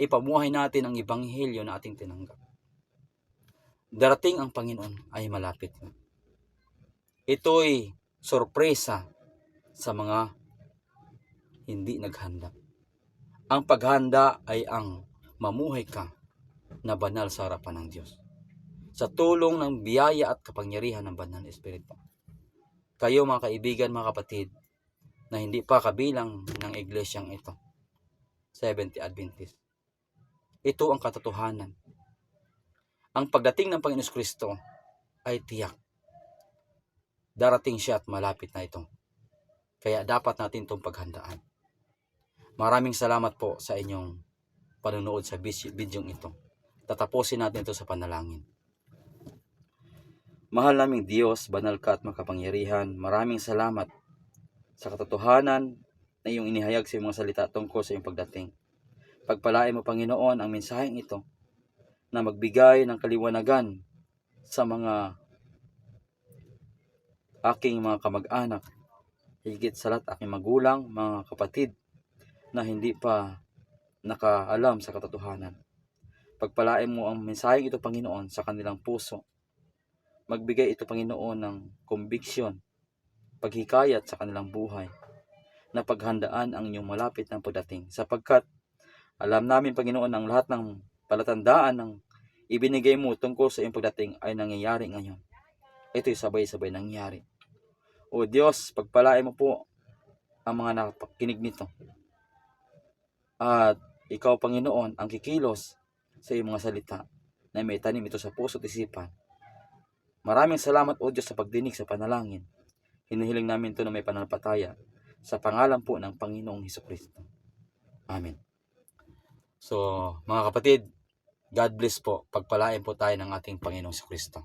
Ipamuhay natin ang Ebanghelyo na ating tinanggap. Darating ang Panginoon ay malapit na. Ito'y sorpresa sa mga hindi naghanda. Ang paghanda ay ang mamuhay ka na banal sa harapan ng Diyos. Sa tulong ng biyaya at kapangyarihan ng banal na Espiritu. Kayo mga kaibigan, mga kapatid, na hindi pa kabilang ng iglesyang ito, Seventh Adventist. Ito ang katotohanan. Ang pagdating ng Panginoon Kristo ay tiyak. Darating siya at malapit na ito. Kaya dapat natin itong paghandaan. Maraming salamat po sa inyong panonood sa bidyong ito. Tatapusin natin ito sa panalangin. Mahal naming Diyos, banal ka at makapangyarihan, maraming salamat sa katotohanan na iyong inihayag sa iyong mga salita tungkol sa iyong pagdating. Pagpalain mo, Panginoon, ang mensaheng ito na magbigay ng kaliwanagan sa mga aking mga kamag-anak, higit sa lahat aking magulang, mga kapatid, na hindi pa nakaalam sa katotohanan. Pagpalain mo ang mensaheng ito, Panginoon, sa kanilang puso. Magbigay ito, Panginoon, ng conviction, paghikayat sa kanilang buhay, na paghandaan ang inyong malapit ng pagdating. Sapagkat alam namin, Panginoon, ang lahat ng palatandaan ng ibinigay mo tungkol sa iyong pagdating ay nangyayari ngayon. Ito'y sabay-sabay nangyayari. O Diyos, pagpalain mo po ang mga nakikinig nito. At ikaw, Panginoon, ang kikilos sa iyong mga salita na may tanim ito sa puso at isipan. Maraming salamat, O Diyos, sa pagdinig sa panalangin. Hinihiling namin ito na may pananampalataya sa pangalan po ng Panginoong Hesukristo. Amen. So, mga kapatid, God bless po. Pagpalain po tayo ng ating Panginoong Kristo.